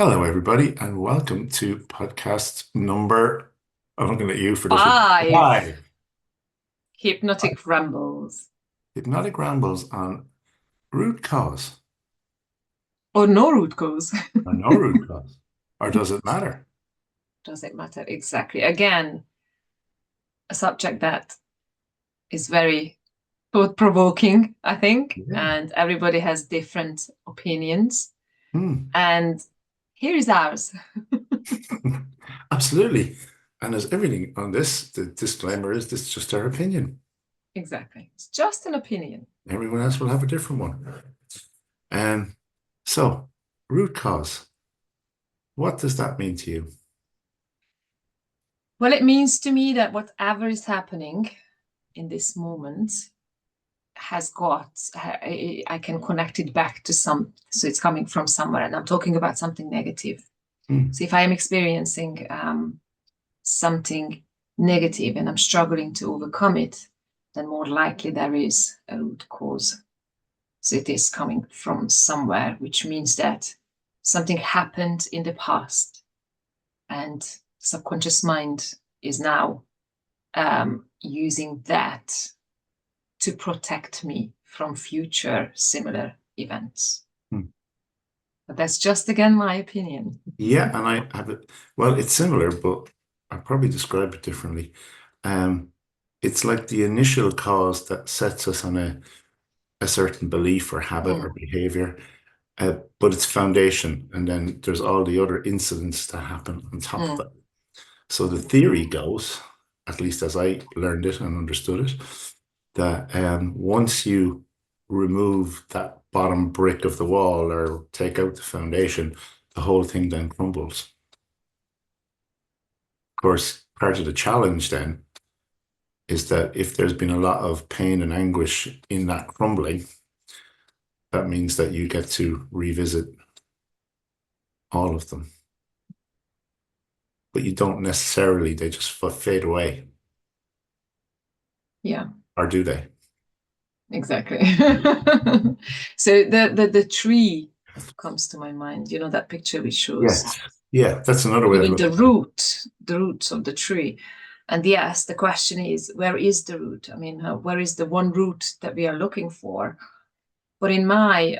Hello, everybody, and welcome to podcast number. I'm looking at you for this one. Five. Five. Hypnotic Rambles. Hypnotic rambles on root cause Or no root cause. or no root cause, or does it matter? Does it matter? Exactly. Again, a subject that is very thought-provoking, I think, Yeah. and everybody has different opinions. Hmm. And here is ours. Absolutely. And as everything on this, the disclaimer is this is just our opinion. Exactly. It's just an opinion. Everyone else will have a different one. Um, so, root cause. What does that mean to you? Well, it means to me that whatever is happening in this moment has got, I can connect it back to so it's coming from somewhere, and I'm talking about something negative. Hmm. So if I am experiencing something negative and I'm struggling to overcome it, then more likely there is a root cause. So it is coming from somewhere, which means that something happened in the past and subconscious mind is now using that to protect me from future similar events. Hmm. But that's just, again, my opinion. Yeah, and I have it. Well, it's similar, but I probably describe it differently. Um, it's like the initial cause that sets us on a certain belief or habit or Mm, behavior, but it's foundation, and then there's all the other incidents that happen on top of mm, it. So the theory goes, at least as I learned it and understood it, that once you remove that bottom brick of the wall or take out the foundation, the whole thing then crumbles. Of course, part of the challenge then is that if there's been a lot of pain and anguish in that crumbling, that means that you get to revisit all of them. But you don't necessarily, they just fade away, yeah. or do they? Exactly. So the tree comes to my mind. You know that picture which shows Yes. Yeah, that's another way of even looking the roots of the tree. And yes, the question is, where is the root? I mean, where is the one root that we are looking for? But in my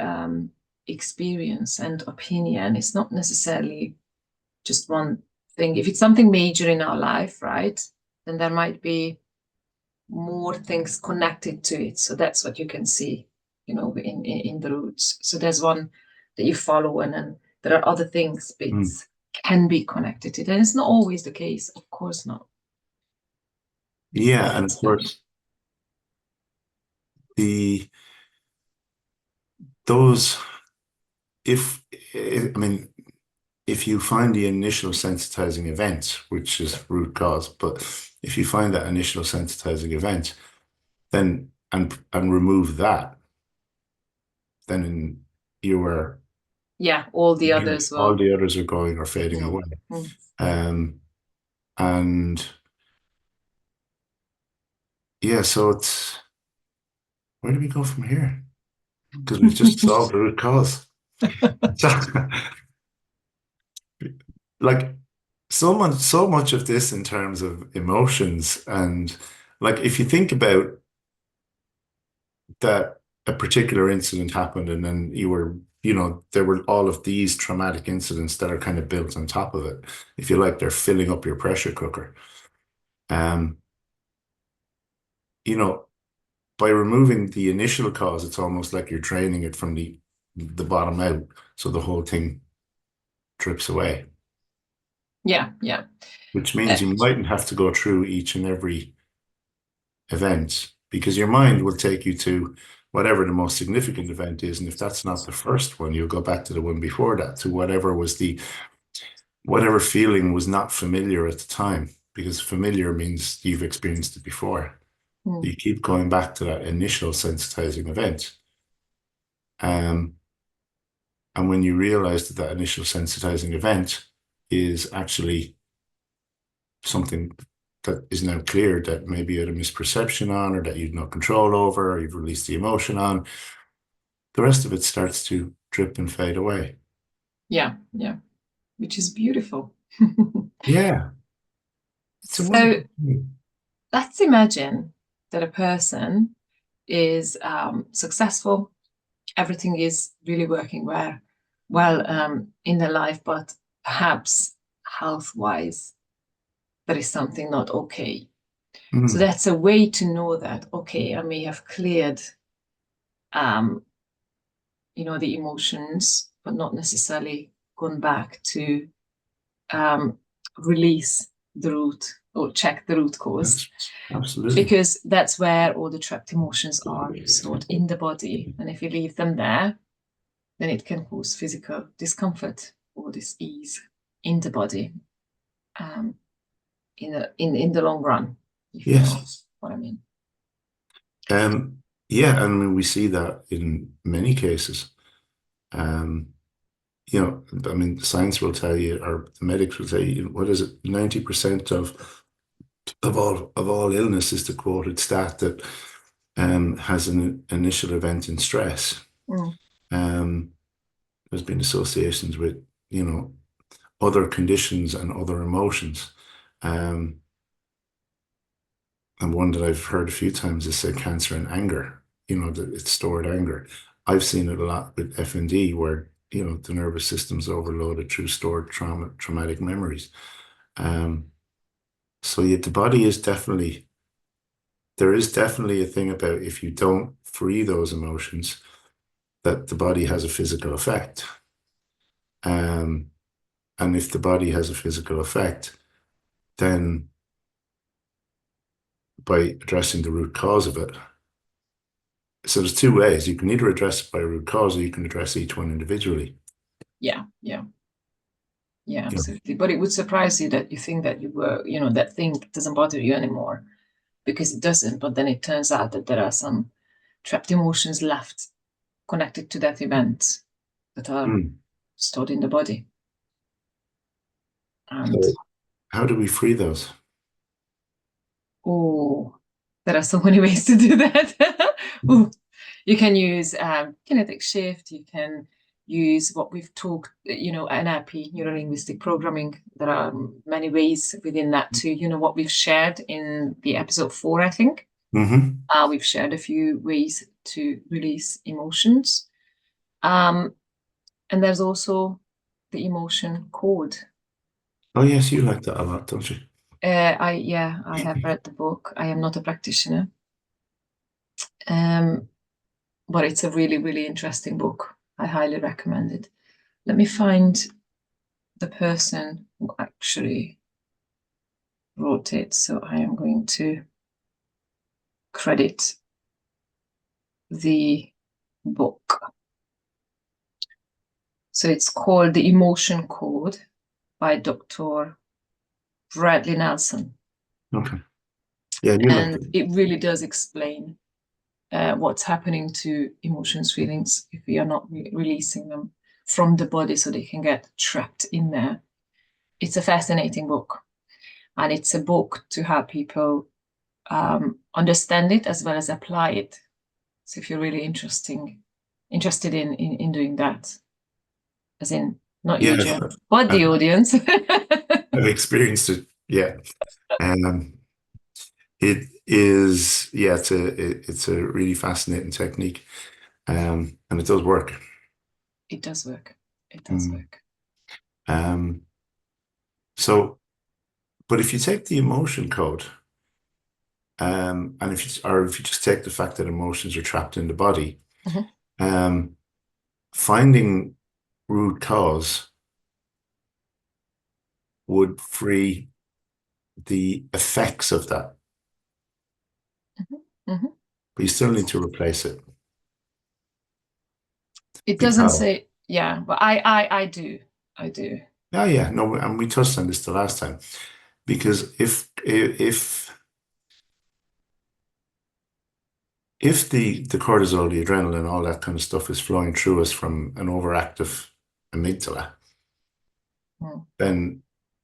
experience and opinion, it's not necessarily just one thing. If it's something major in our life, right, then there might be more things connected to it. So that's what you can see, in the roots. So there's one that you follow, and then there are other things Mm. bits can be connected to it. And it's not always the case, of course not. Yeah, and But of course, the those if I mean if you find the initial sensitizing event, which is root cause, but if you find that initial sensitizing event, then and remove that, then you are yeah, all the others all will. the others are going or fading Mm, away. mm. Um, and yeah, so it's where do we go from here? Because we've just solved the root cause. So, like so much of this in terms of emotions and like if you think about that a particular incident happened and then there were all of these traumatic incidents that are kind of built on top of it. If you like, they're filling up your pressure cooker. Um, you know, by removing the initial cause, it's almost like you're draining it from the bottom out, so the whole thing drips away, Yeah, yeah. which Uh, means you mightn't have to go through each and every event because your mind will take you to whatever the most significant event is. And if that's not the first one, you'll go back to the one before that, to whatever feeling was not familiar at the time, because familiar means you've experienced it before. mm, You keep going back to that initial sensitizing event. Um, and when you realize that that initial sensitizing event is actually something that is now clear that maybe you had a misperception on, or that you've no control over, or you've released the emotion on, the rest of it starts to drip and fade away. yeah, yeah. which is beautiful. Yeah, it's a So wonderful thing. let's imagine that a person is successful, everything is really working well in their life, but perhaps health-wise, there is something not okay. So Mm, that's a way to know that, okay, I may have cleared, um, the emotions, but not necessarily gone back to um, release the root or check the root cause, absolutely. because that's where all the trapped emotions are stored in the body. And if you leave them there, then it can cause physical discomfort or dis-ease in the body, um, in the long run, if you know Yes. what I mean. Yeah, I mean, we see that in many cases. Um, I mean, science will tell you, or the medics will tell you, what is it, 90% of all illness is the quoted stat that has an initial event in stress. Mm. Um, there's been associations with, you know, other conditions and other emotions. Um, and one that I've heard a few times is say cancer and anger, that it's stored anger. I've seen it a lot with FND where, the nervous system's overloaded through stored traumatic memories. Um, so yeah, there is definitely a thing about if you don't free those emotions, that the body has a physical effect. Um, and if the body has a physical effect, then by addressing the root cause of it, so there's two ways. You can either address it by root cause or you can address each one individually. Yeah, yeah, yeah, You know, absolutely. But it would surprise you that you think that that thing doesn't bother you anymore, because it doesn't. But then it turns out that there are some trapped emotions left connected to that event that are mm. stored in the body. And So how do we free those? oh, there are so many ways to do that. Ooh, you can use kinetic shift. You can use what we've talked, NLP, neuro linguistic programming. There are many ways within that too. What we've shared in the episode 4, I think. Hmm. We've shared a few ways to release emotions. Um, and there's also the emotion code. Oh, yes, you like that a lot, don't you? I have read the book. I am not a practitioner, um, but it's a really, really interesting book. I highly recommend it. Let me find the person who actually wrote it. So I am going to credit the book. So it's called The Emotion Code by Dr. Bradley Nelson. Okay. Yeah, you like And it. it really does explain what's happening to emotions, feelings, if we are not releasing them from the body so they can get trapped in there. It's a fascinating book. And it's a book to help people understand it as well as apply it. So if you're really interested in doing that, as in not Yeah, you, Jen, but the I've, audience. I've experienced it. Yeah. Um, it is, yeah, it's a really fascinating technique. And it does work. It does work. It does Mm. work. Um, so, but if you take the emotion code, and if you just take the fact that emotions are trapped in the body, Mhm, um, finding root cause would free the effects of that, mhm, mhm. but you still need to replace it It doesn't because, say, yeah, but I do. I do. oh yeah, no, and we touched on this the last time, because if the cortisol, the adrenaline, all that kind of stuff is flowing through us from an overactive amygdala, Mm. then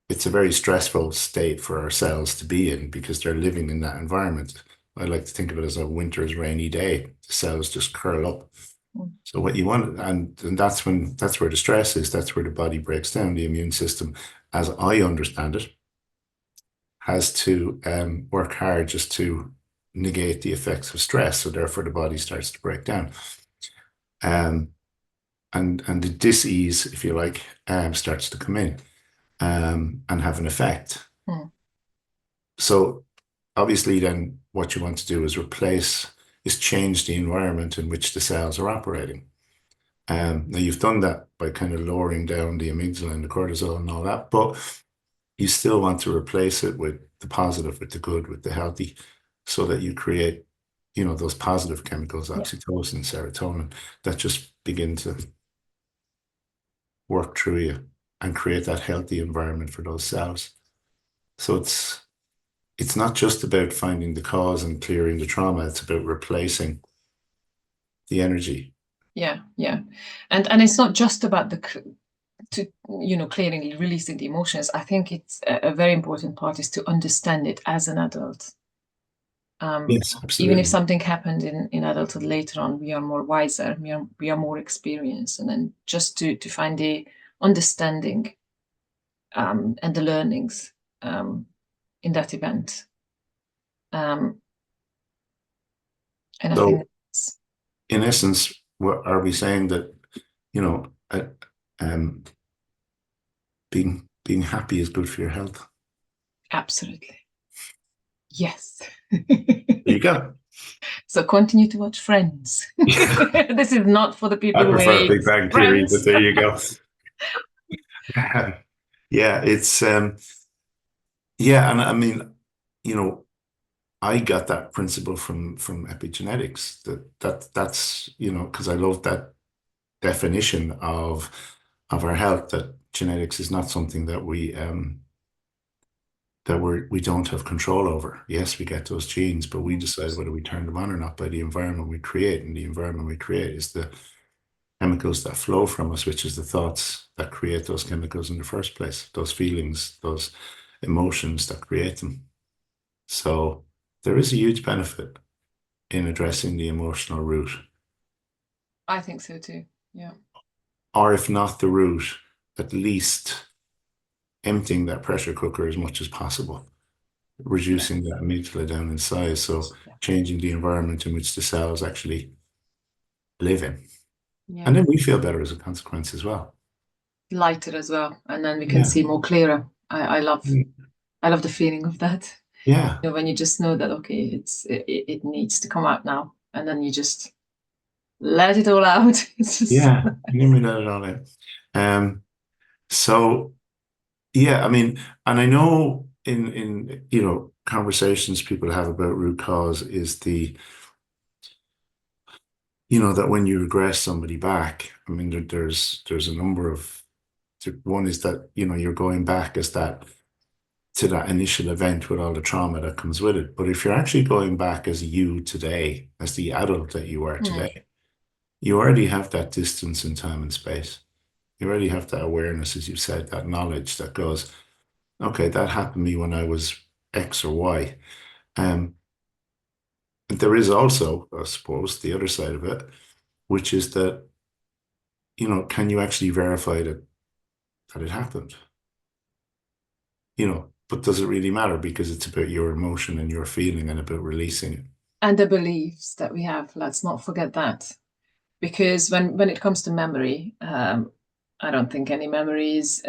it's a very stressful state for our cells to be in because they're living in that environment. I like to think of it as a winter's rainy day. The cells just curl up Mm. So what you want, and that's where the stress is. That's where the body breaks down. The immune system, as I understand it, has to work hard just to negate the effects of stress. So therefore, the body starts to break down. Um, and the dis-ease, if you like, starts to come in and have an effect. Mm. So obviously, then what you want to do is change the environment in which the cells are operating. Now you've done that by kind of lowering down the amygdala and the cortisol and all that, but you still want to replace it with the positive, with the good, with the healthy, so that you create, those positive chemicals, Yeah. oxytocin, serotonin, that just begin to work through you and create that healthy environment for those cells. So it's not just about finding the cause and clearing the trauma, it's about replacing the energy. Yeah, yeah. And it's not just about clearing, releasing the emotions. I think it's a very important part is to understand it as an adult. Yes, Even if absolutely. something happened in adulthood later on, we are more wiser, we are more experienced, and then just to find the understanding and the learnings in that event. And I think So in essence, what are we saying that, you know, uh, um, being happy is good for your health? absolutely. Yes. There you go. So continue to watch Friends. This is not for the I people who prefer hate Big Bang Theory, but Friends. there you go. Yeah, it's yeah, and I mean, you know, I got that principle from epigenetics that's because I love that definition of our health, that genetics is not something that we don't have control over. Yes, we get those genes, but we decide whether we turn them on or not by the environment we create. And the environment we create is the chemicals that flow from us, which is the thoughts that create those chemicals in the first place, those feelings, those emotions that create them. So there is a huge benefit in addressing the emotional root, I think so too. Yeah. or if not the root, at least emptying that pressure cooker as much as possible, Yeah. reducing that amygdala down in size. So Yeah. changing the environment in which the cells actually live in. Yeah. And then we feel better as a consequence as well. Lighter as well. And then we can Yeah. see more clearer. Mm. I love the feeling of that. Yeah. When you just know that okay, it needs to come out now. And then you just let it all out. It's just so Yeah. You nice. mean that on it. So yeah, I mean, and I know in conversations people have about root cause is that when you regress somebody back, I mean, there's a number of one is that you're going back as that to that initial event with all the trauma that comes with it. But if you're actually going back as you today, as the adult that you are Mm. today, you already have that distance in time and space. You already have that awareness, as you said, that knowledge that goes, okay, that happened to me when I was X or Y. Um, but there is also, I suppose, the other side of it, which is that, can you actually verify that it happened? But does it really matter because it's about your emotion and your feeling and about releasing it? And the beliefs that we have, let's not forget that. Because when it comes to memory, I don't think any memory is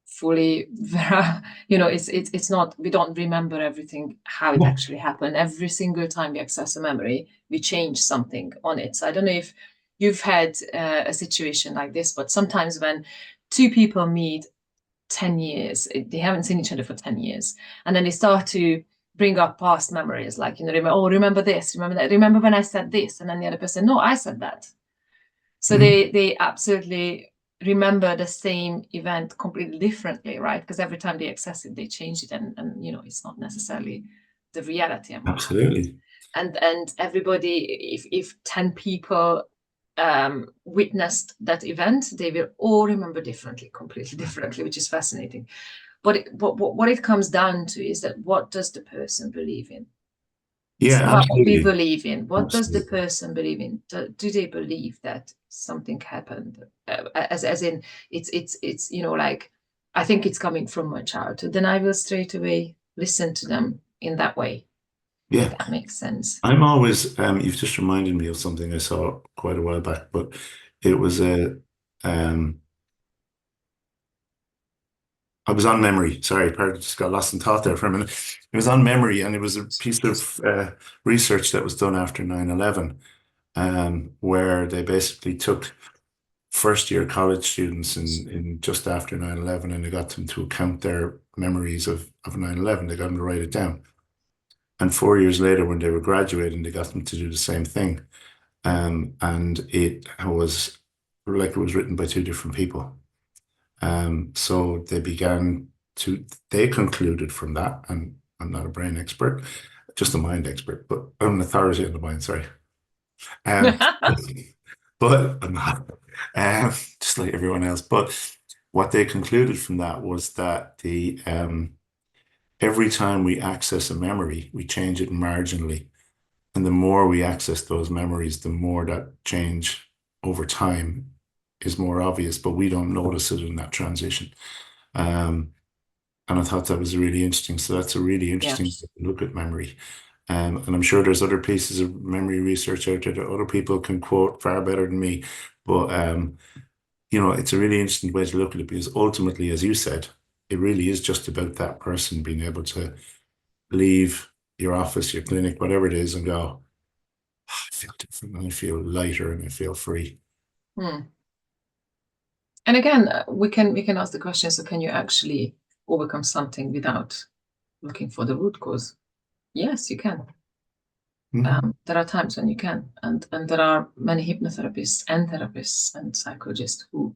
fully it's not, we don't remember everything how it Yeah. actually happened. Every single time we access a memory, we change something on it. So I don't know if you've had a situation like this, but sometimes when two people meet 10 years, they haven't seen each other for 10 years, and then they start to bring up past memories, like remember this, remember that, remember when I said this, and then the other person, no, I said that. So Mhm. they absolutely remember the same event completely differently, right? Because every time they access it, they change it, and it's not necessarily the reality and what happened. Absolutely. And everybody, if 10 people witnessed that event, they will all remember differently, completely differently, which is fascinating. But what it comes down to is that what does the person believe in? It's Yeah, about what we absolutely. believe in. What does the Absolutely. person believe in? Do they believe that something happened? As in, it's like, I think it's coming from my childhood. Then I will straight away listen to them in that way, if Yeah. that makes sense. I'm always, you've just reminded me of something I saw quite a while back, but it was um, I was on memory. Sorry, pardon, just got lost in thought there for a minute. It was on memory, and it was a piece of research that was done after 9/11, where they basically took first year college students in just after 9/11, and they got them to account their memories of 9/11. They got them to write it down. And 4 years later, when they were graduating, they got them to do the same thing. And it was like it was written by two different people. So they concluded from that, and I'm not a brain expert, just a mind expert, but I'm an authority on the mind, sorry. Um, but I'm not, just like everyone else. But what they concluded from that was that every time we access a memory, we change it marginally. And the more we access those memories, the more that change over time is more obvious, but we don't notice it in that transition. Um, and I thought that was really interesting. So that's a really Yeah. interesting look at memory. And I'm sure there's other pieces of memory research out there that other people can quote far better than me. But it's a really interesting way to look at it because ultimately, as you said, it really is just about that person being able to leave your office, your clinic, whatever it is, and go, "Ah, I feel different and I feel lighter and I feel free." Hmm. And again, we can ask the question: so, can you actually overcome something without looking for the root cause? Yes, you can. Mhm. There are times when you can, and there are many hypnotherapists and therapists and psychologists who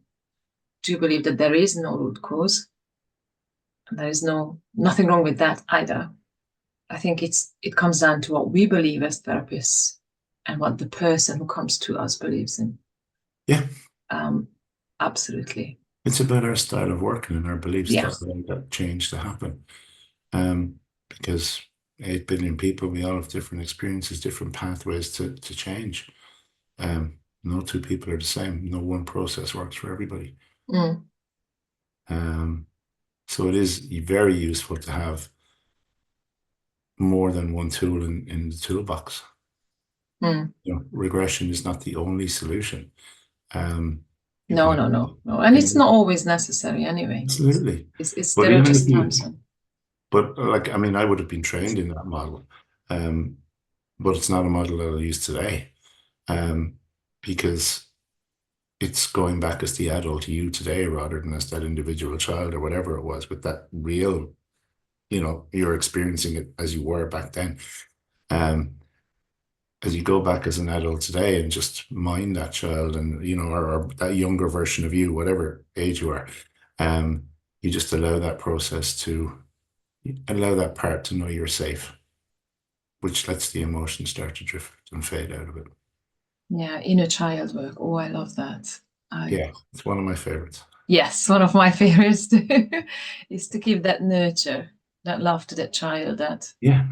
do believe that there is no root cause. There is nothing wrong with that either. I think it comes down to what we believe as therapists and what the person who comes to us believes in. Yeah, Um, Absolutely. it's about our style of working and our beliefs Yeah. that allow that change to happen. Because 8 billion people, we all have different experiences, different pathways to change. No two people are the same. No one process works for everybody. Mm, Um, so it is very useful to have more than one tool in the toolbox. mm. Regression is not the only solution. You can No, have, no, no, no. And it's not always necessary anyway. absolutely. It's But there are even if just you, times when. but like, I mean, I would have been trained in that model, um, but it's not a model that I'll use today, um, because it's going back as the adult you today rather than as that individual child or whatever it was with that real, you're experiencing it as you were back then. Um, as you go back as an adult today and just mind that child and, or that younger version of you, whatever age you are, um, you just allow that process to allow that part to know you're safe, which lets the emotions start to drift and fade out of it. Yeah, inner child work. Oh, I love that. I Yeah, it's one of my favorites. Yes, one of my favorites too, is to give that nurture, that love to that child that Yeah,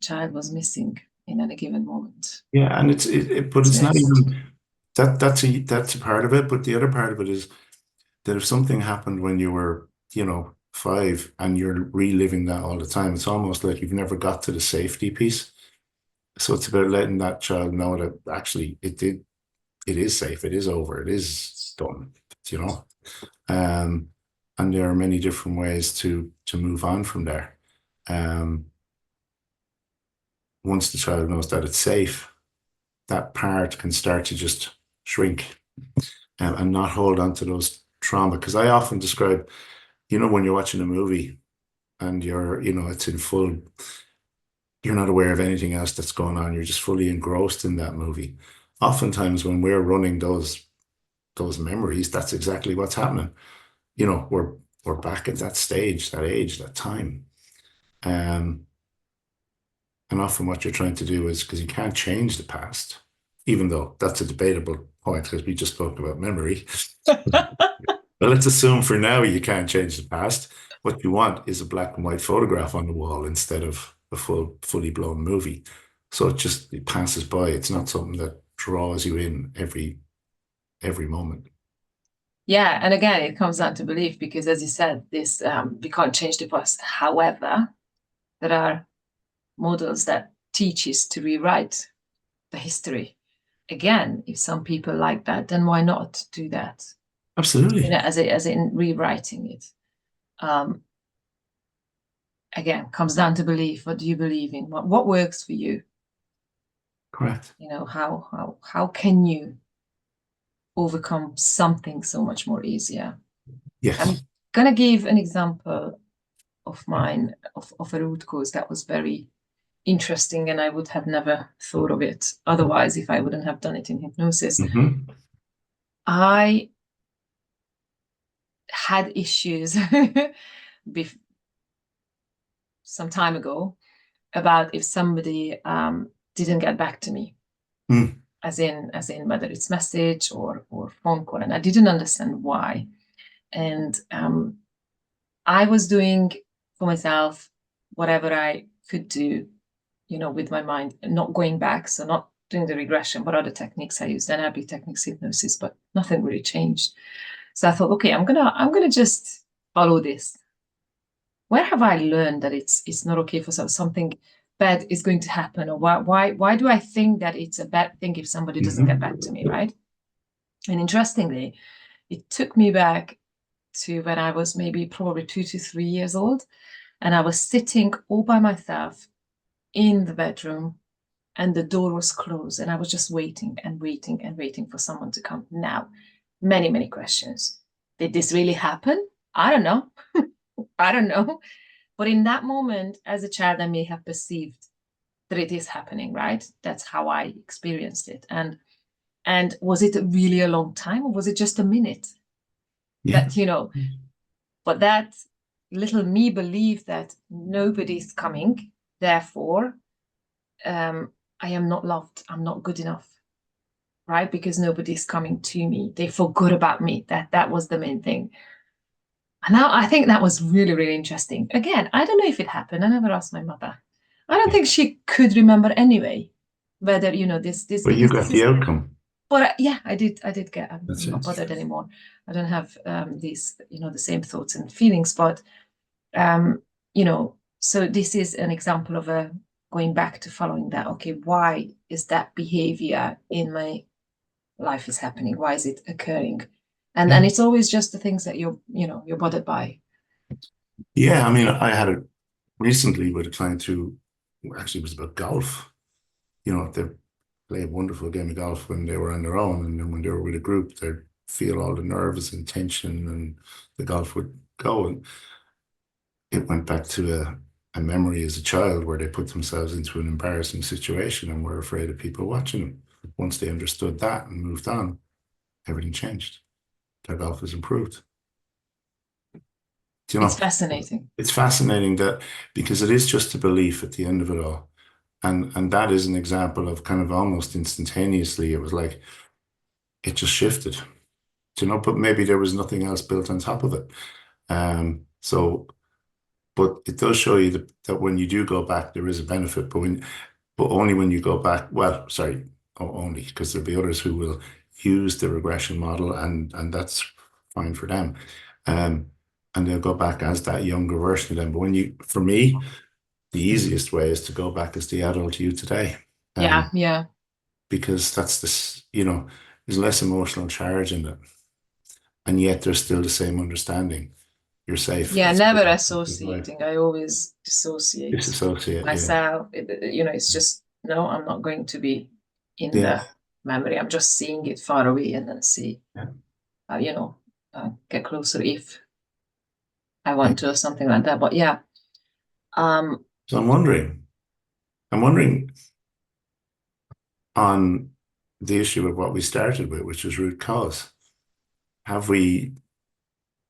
child was missing in any given moment. yeah, and but It's it's very not important. even that. That's a part of it, but the other part of it is that if something happened when you were, 5 and you're reliving that all the time, it's almost like you've never got to the safety piece. So it's about letting that child know that actually it is safe, it is over, it is done, you know. Um, and there are many different ways to move on from there. Um, Once the child knows that it's safe, that part can start to just shrink, and not hold on to those trauma. Because I often describe, when you're watching a movie and it's in full, you're not aware of anything else that's going on. You're just fully engrossed in that movie. Oftentimes, when we're running those memories, that's exactly what's happening. We're back at that stage, that age, that time. Um, and often what you're trying to do is because you can't change the past, even though that's a debatable point because we just spoke about memory. But let's assume for now you can't change the past. What you want is a black and white photograph on the wall instead of a fully blown movie. So it passes by. It's not something that draws you in every moment. Yeah, and again, it comes down to belief because, as you said, this we can't change the past. However, there are models that teach us to rewrite the history. Again, if some people like that, then why not do that? You Absolutely. know, as in rewriting it. Um, Again, comes down to belief. What do you believe in? What works for you? Correct. You know, how can you overcome something so much more easier? I'm Yes. gonna give an example of mine of a root cause that was very interesting, and I would have never thought of it otherwise if I wouldn't have done it in hypnosis. Hmm. I had issues some time ago about if somebody didn't get back to me, Mm. as in whether it's message or phone call, and I didn't understand why. And I was doing for myself whatever I could do, you know, with my mind, not going back, so not doing the regression, but other techniques I used, NLP techniques, hypnosis, but nothing really changed. So I thought, okay, I'm gonna just follow this. Where have I learned that it's not okay for something bad is going to happen, or why do I think that it's a bad thing if somebody doesn't get back to me, Hmm. right? And interestingly, it took me back to when I was maybe probably 2 to 3 years old, and I was sitting all by myself in the bedroom, and the door was closed, and I was just waiting and waiting and waiting for someone to come. Now, many questions. Did this really happen? I don't know. I don't know. But in that moment, as a child, I may have perceived that it is happening, right? That's how I experienced it. And was it really a long time, or was it just a minute? Yeah. That, you know, but that little me believed that nobody's coming, therefore, I am not loved. I'm not good enough, right? Because nobody's coming to me. They forgot about me. That was the main thing. And now I think that was really interesting. Again, I don't know if it happened. I never asked my mother. I don't Yeah. think she could remember anyway whether, you know, this But you because got this the is. outcome. But yeah, I did get. That's I'm not it. bothered anymore. I don't have these, you know, the same thoughts and feelings. But um, you know, so this is an example of a going back to following that. Okay, why is that behavior in my life is happening? Why is it occurring? And Yeah. it's always just the things that you're bothered by. Yeah. I mean, I had it recently with a client who actually was about golf. They play a wonderful game of golf when they were on their own, and then when they were with a group, they'd feel all the nerves and tension, and the golf would go. And it went back to a memory as a child where they put themselves into an embarrassing situation and were afraid of people watching them. Once they understood that and moved on, everything changed. Their golf has improved. You It's know, fascinating. it's fascinating that because it is just a belief at the end of it all. And that is an example of kind of almost instantaneously, it was like it just shifted, but maybe there was nothing else built on top of it. So, but it does show you that when you do go back, there is a benefit, but only when you go back, well, sorry, only because there'll be others who will use the regression model and that's fine for them. Um, and they'll go back as that younger version of them. But for me, the easiest way is to go back as the adult you today. Yeah, Um, yeah. because that's there's less emotional charge in it. And yet there's still the same understanding. You're safe. Yeah, It's never good. associating. I always dissociate Disassociate, yeah. myself. It's just, no, I'm not going to be in Yeah. the memory. I'm just seeing it far away and then see, Yeah. uh, you know, get closer if I Yeah. want to or something like that. But yeah, um, So I'm wondering on the issue of what we started with, which was root cause. Have we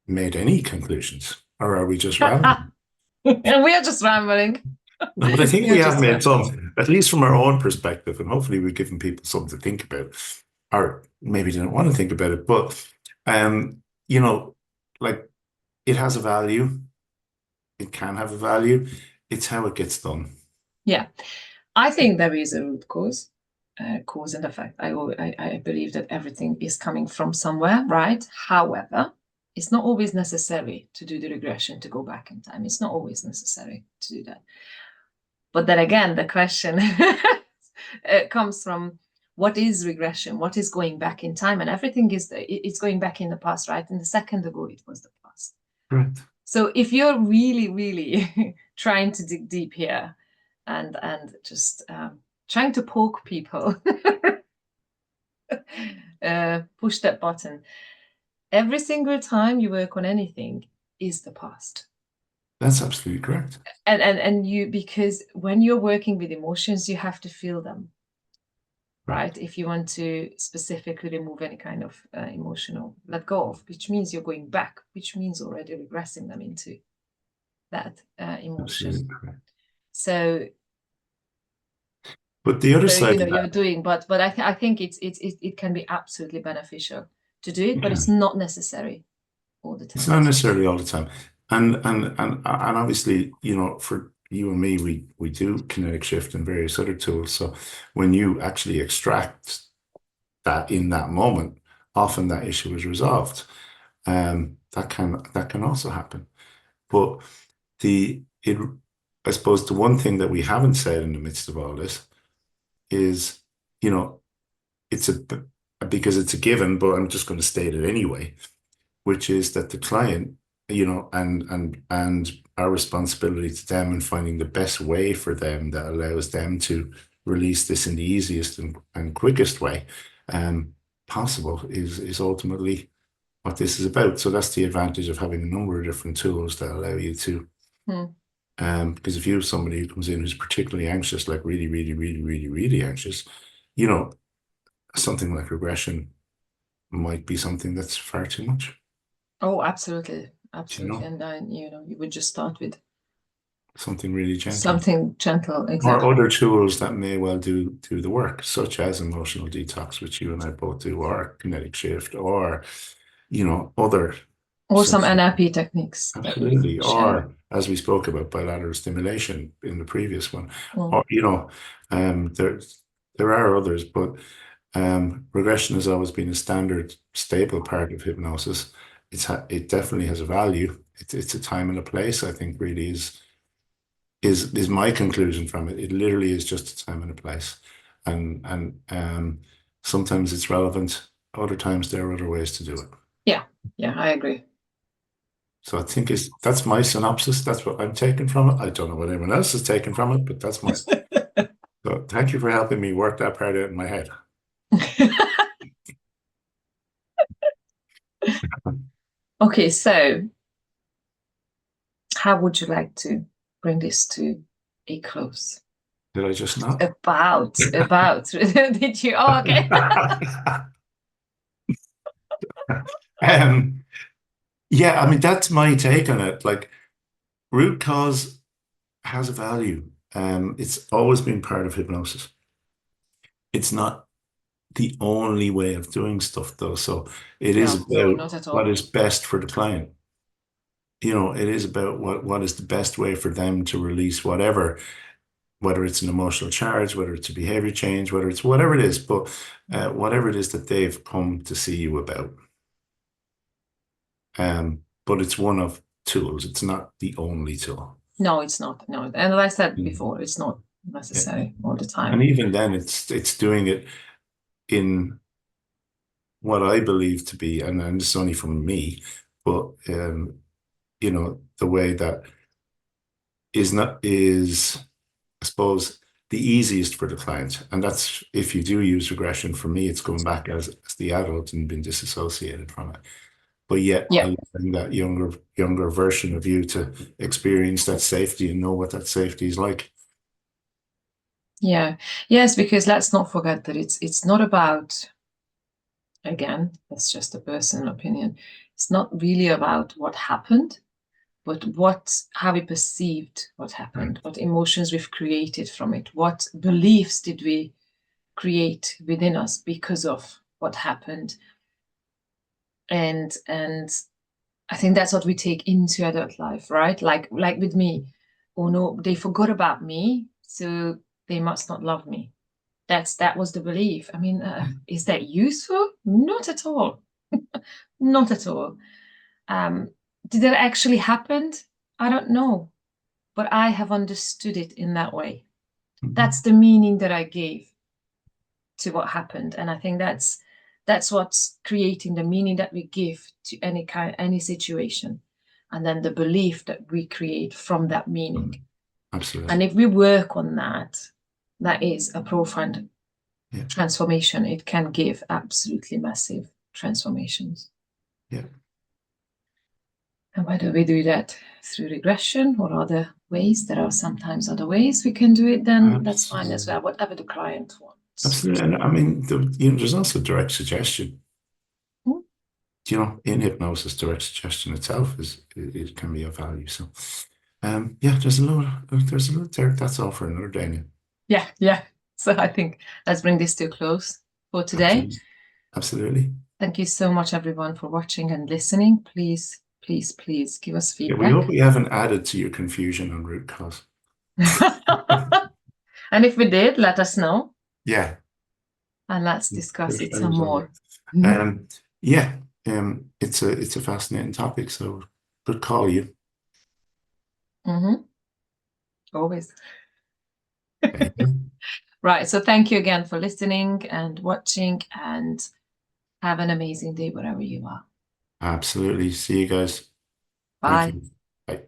made any conclusions or are we just rambling? and we are just rambling. No, but I think We we are have just made rambling. some, at least from our own perspective, and hopefully we've given people something to think about, or maybe they don't want to think about it. But you know, like it has a value. It can have a value. It's how it gets done. Yeah, I think there is a root cause, cause and effect. I believe that everything is coming from somewhere, right? However, it's not always necessary to do the regression to go back in time. It's not always necessary to do that. But then again, the question comes from what is regression? What is going back in time? And everything it's going back in the past, right? And the second ago, it was the past. Right. So if you're really, really trying to dig deep here and just trying to poke people, push that button, every single time you work on anything is the past. That's absolutely correct. And you, because when you're working with emotions, you have to feel them, right? If you want to specifically remove any kind of emotional let go of, which means you're going back, which means already regressing them into that emotion. Absolutely correct. So, but the other so side of you're that, doing, but I think it can be absolutely beneficial to do it, but yeah, it's not necessary all the it's time. not necessarily all the time. And obviously, you know, for you and me, we do kinetic shift and various other tools. So when you actually extract that in that moment, often that issue is resolved. That can also happen. But the it I suppose the one thing that we haven't said in the midst of all this is, you know, it's a because it's a given, but I'm just going to state it anyway, which is that the client, you know, and our responsibility to them and finding the best way for them that allows them to release this in the easiest and quickest way possible is ultimately what this is about. So that's the advantage of having a number of different tools that allow you to because if you have somebody who comes in who's particularly anxious, like really, really, really, really, really anxious, you know, something like regression might be something that's far too much. Oh, absolutely, You absolutely. know, And then you would just start with something really gentle. something gentle, Or exactly. other tools that may well do the work, such as emotional detox, which you and I both do, or kinetic shift, or you know, other Or some substance. NLP techniques that we've Absolutely. shared. Or as we spoke about bilateral stimulation in the previous one. Mm. Or, you know, there are others, but regression has always been a standard, stable part of hypnosis. It definitely has a value. It's a time and a place, I think really is my conclusion from it. It literally is just a time and a place. And sometimes it's relevant, other times there are other ways to do it. Yeah, yeah, I agree. So I think that's my synopsis. That's what I'm taking from it. I don't know what anyone else is taking from it, but that's mine. So thank you for helping me work that part out in my head. Okay, so how would you like to bring this to a close? Did I just not? About. Did you? Oh, okay. um, yeah, I mean that's my take on it. Like root cause has a value. It's always been part of hypnosis. It's not the only way of doing stuff though. So it is No, no, about not at what all. is best for the client. You know, it is about what is the best way for them to release whatever, whether it's an emotional charge, whether it's a behavior change, whether it's whatever it is, but whatever it is that they've come to see you about. But it's one of tools. It's not the only tool. No, it's not. No, and as I said Mm. before, it's not Yeah. necessary all the And time. even then, it's doing it in what I believe to be, and this is only from me, but you know, the way that is, I suppose, the easiest for the client. And that's if you do use regression, for me, it's going back as the adult and being disassociated from it. But yet Yeah, allowing that younger version of you to experience that safety and know what that safety is like. yeah, yes, because let's not forget that it's not about, again, that's just a personal opinion. It's not really about what happened, but how we perceived what Right. happened, what emotions we've created from it, what beliefs did we create within us because of what happened. And I think that's what we take into adult life, right? Like with me. Oh no, they forgot about me. so they must not love me. That was the belief. I mean, is that useful? Not at all. Not at all. Did that actually happen? I don't know, but I have understood it in that way. That's the meaning that I gave to what happened, and I think that's what's creating the meaning that we give to any situation, and then the belief that we create from that meaning. Absolutely. And if we work on that, that is a profound Yeah. transformation. It can give absolutely massive transformations. Yeah. And whether we do that through regression or other ways, there are sometimes other ways we can do it, then that's fine as well, whatever the client wants. Absolutely. And I mean, there's also direct suggestion. You know, in hypnosis, direct suggestion itself it can be of value. So, yeah, there's a lot there. That's all for another day. Yeah, yeah. So I think let's bring this to a close for today. Absolutely. Thank you so much, everyone, for watching and listening. Please, please, please give us Yeah, feedback. we hope we haven't added to your confusion on root cause. And if we did, let us know. Yeah. And let's discuss it some more. Yeah, it's a fascinating topic, so good call you. Always. Right, so thank you again for listening and watching, and have an amazing day wherever you are. Absolutely. See you guys. Bye. Thank you. Bye.